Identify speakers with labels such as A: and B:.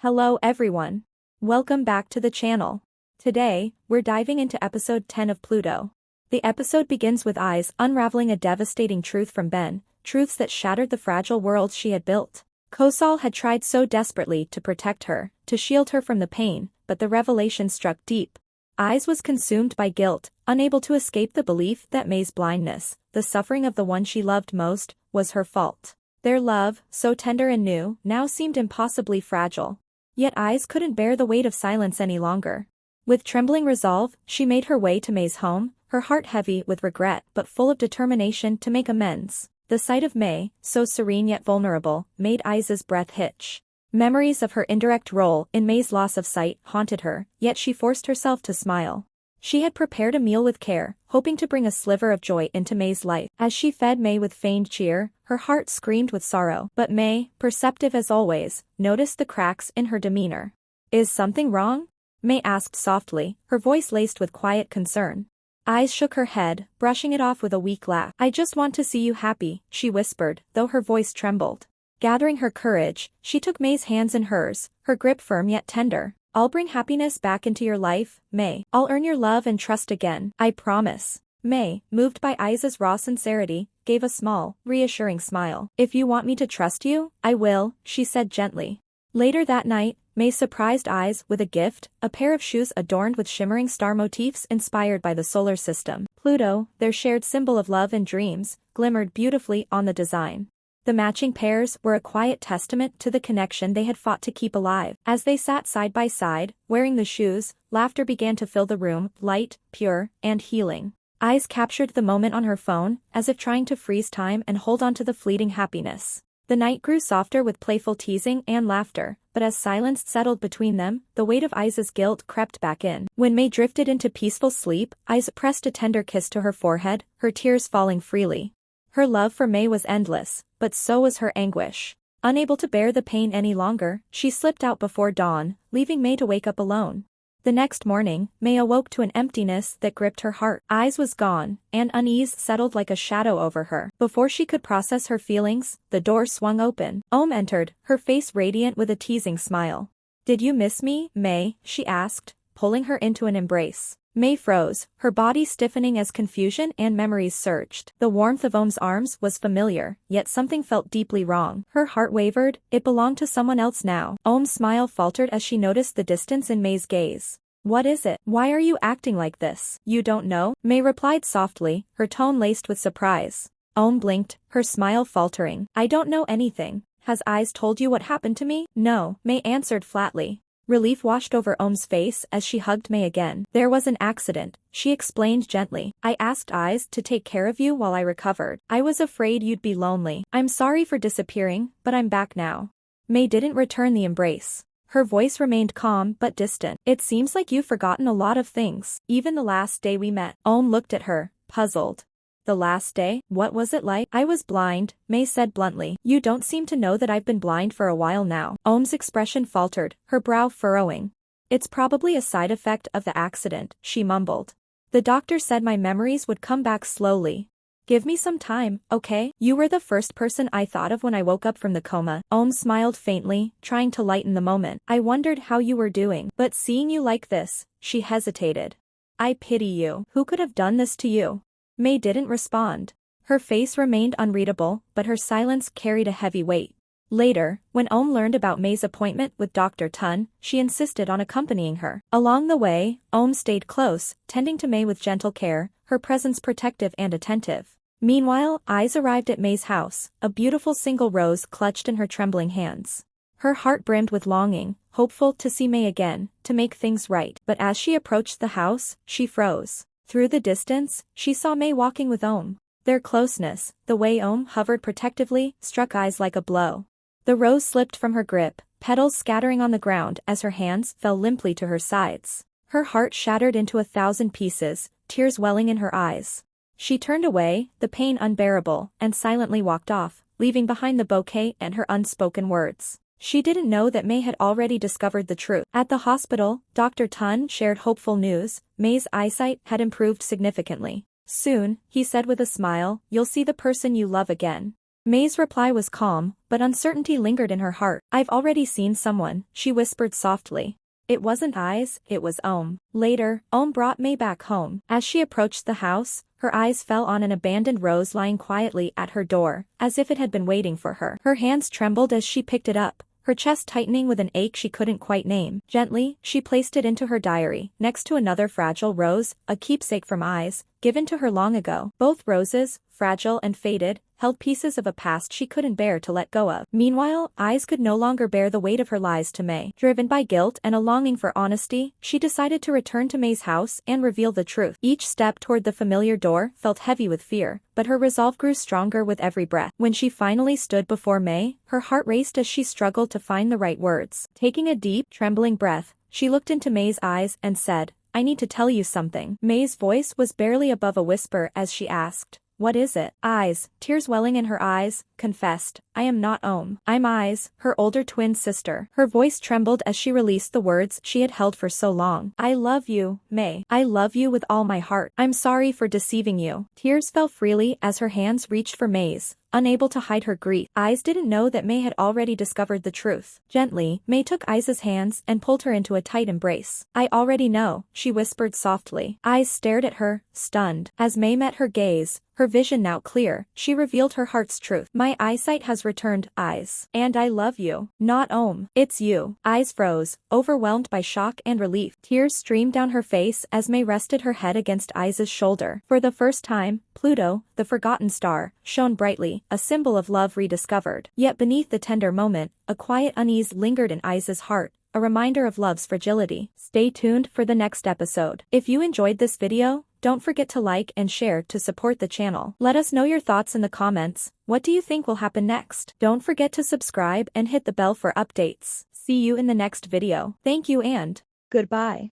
A: Hello everyone. Welcome back to the channel. Today, we're diving into episode 10 of Pluto. The episode begins with Eyes unraveling a devastating truth from Ben, truths that shattered the fragile world she had built. Kosal had tried so desperately to protect her, to shield her from the pain, but the revelation struck deep. Eyes was consumed by guilt, unable to escape the belief that May's blindness, the suffering of the one she loved most, was her fault. Their love, so tender and new, now seemed impossibly fragile. Yet Eyes couldn't bear the weight of silence any longer. With trembling resolve, she made her way to May's home, her heart heavy with regret but full of determination to make amends. The sight of May, so serene yet vulnerable, made Eyes' breath hitch. Memories of her indirect role in May's loss of sight haunted her, yet she forced herself to smile. She had prepared a meal with care, hoping to bring a sliver of joy into May's life. As she fed May with feigned cheer, her heart screamed with sorrow. But May, perceptive as always, noticed the cracks in her demeanor. "Is something wrong?" May asked softly, her voice laced with quiet concern. Eyes shook her head, brushing it off with a weak laugh. "I just want to see you happy," she whispered, though her voice trembled. Gathering her courage, she took May's hands in hers, her grip firm yet tender. "I'll bring happiness back into your life, May. I'll earn your love and trust again, I promise." May, moved by Eyes' raw sincerity, gave a small, reassuring smile. "If you want me to trust you, I will," she said gently. Later that night, May surprised Eyes with a gift, a pair of shoes adorned with shimmering star motifs inspired by the solar system. Pluto, their shared symbol of love and dreams, glimmered beautifully on the design. The matching pairs were a quiet testament to the connection they had fought to keep alive. As they sat side by side, wearing the shoes, laughter began to fill the room, light, pure, and healing. Eyes captured the moment on her phone, as if trying to freeze time and hold on to the fleeting happiness. The night grew softer with playful teasing and laughter, but as silence settled between them, the weight of Eyes' guilt crept back in. When May drifted into peaceful sleep, Eyes pressed a tender kiss to her forehead, her tears falling freely. Her love for May was endless, but so was her anguish. Unable to bear the pain any longer, she slipped out before dawn, leaving May to wake up alone. The next morning, May awoke to an emptiness that gripped her heart. Eyes was gone, and unease settled like a shadow over her. Before she could process her feelings, the door swung open. Entered, her face radiant with a teasing smile. "Did you miss me, May?" she asked, pulling her into an embrace. May froze, her body stiffening as confusion and memories surged. The warmth of Om's arms was familiar, yet something felt deeply wrong. Her heart wavered, it belonged to someone else now. Om's smile faltered as she noticed the distance in May's gaze. "What is it? Why are you acting like this?" "You don't know?" May replied softly, her tone laced with surprise. Om blinked, her smile faltering. "I don't know anything. Has Eyes told you what happened to me?" "No," May answered flatly. Relief washed over Om's face as she hugged May again. "There was an accident," she explained gently. "I asked Eyes to take care of you while I recovered. I was afraid you'd be lonely. I'm sorry for disappearing, but I'm back now." May didn't return the embrace. Her voice remained calm but distant. "It seems like you've forgotten a lot of things, even the last day we met." Om looked at her, puzzled. "The last day? What was it like?" "I was blind," May said bluntly. "You don't seem to know that I've been blind for a while now." Om's expression faltered, her brow furrowing. "It's probably a side effect of the accident," she mumbled. "The doctor said my memories would come back slowly. Give me some time, okay? You were the first person I thought of when I woke up from the coma." Om smiled faintly, trying to lighten the moment. "I wondered how you were doing. But seeing you like this," she hesitated. "I pity you. Who could have done this to you?" May didn't respond. Her face remained unreadable, but her silence carried a heavy weight. Later, when Om learned about May's appointment with Dr. Tun, she insisted on accompanying her. Along the way, Om stayed close, tending to May with gentle care, her presence protective and attentive. Meanwhile, Eyes arrived at May's house, a beautiful single rose clutched in her trembling hands. Her heart brimmed with longing, hopeful to see May again, to make things right. But as she approached the house, she froze. Through the distance, she saw May walking with Om. Their closeness, the way Om hovered protectively, struck Eyes like a blow. The rose slipped from her grip, petals scattering on the ground as her hands fell limply to her sides. Her heart shattered into 1,000 pieces, tears welling in her eyes. She turned away, the pain unbearable, and silently walked off, leaving behind the bouquet and her unspoken words. She didn't know that May had already discovered the truth. At the hospital, Dr. Tun shared hopeful news. May's eyesight had improved significantly. "Soon," he said with a smile, "you'll see the person you love again." May's reply was calm, but uncertainty lingered in her heart. I've already seen someone, she whispered softly. It wasn't Eyes, it was Ohm. Later, Ohm brought May back home. As she approached the house, her eyes fell on an abandoned rose lying quietly at her door, as if it had been waiting for her. Her hands trembled as she picked it up, her chest tightening with an ache she couldn't quite name. Gently, she placed it into her diary, next to another fragile rose, a keepsake from Eyes, given to her long ago. Both roses, fragile and faded, held pieces of a past she couldn't bear to let go of. Meanwhile, Eyes could no longer bear the weight of her lies to May. Driven by guilt and a longing for honesty, she decided to return to May's house and reveal the truth. Each step toward the familiar door felt heavy with fear, but her resolve grew stronger with every breath. When she finally stood before May, her heart raced as she struggled to find the right words. Taking a deep, trembling breath, she looked into May's eyes and said, "I need to tell you something." May's voice was barely above a whisper as she asked, "What is it?" Eyes, tears welling in her eyes, confessed, "I am not Ohm. I'm Eyes, her older twin sister." Her voice trembled as she released the words she had held for so long. "I love you, May. I love you with all my heart. I'm sorry for deceiving you." Tears fell freely as her hands reached for May's, unable to hide her grief. Eyes didn't know that May had already discovered the truth. Gently, May took Eyes' hands and pulled her into a tight embrace. "I already know," she whispered softly. Eyes stared at her, stunned. As May met her gaze, her vision now clear, she revealed her heart's truth. "My eyesight has returned, Eyes. And I love you. Not Ohm. It's you." Eyes froze, overwhelmed by shock and relief. Tears streamed down her face as May rested her head against Eyes' shoulder. For the first time, Pluto, the forgotten star, shone brightly, a symbol of love rediscovered. Yet beneath the tender moment, a quiet unease lingered in Eyes' heart, a reminder of love's fragility. Stay tuned for the next episode. If you enjoyed this video, don't forget to like and share to support the channel. Let us know your thoughts in the comments. What do you think will happen next? Don't forget to subscribe and hit the bell for updates. See you in the next video. Thank you and goodbye.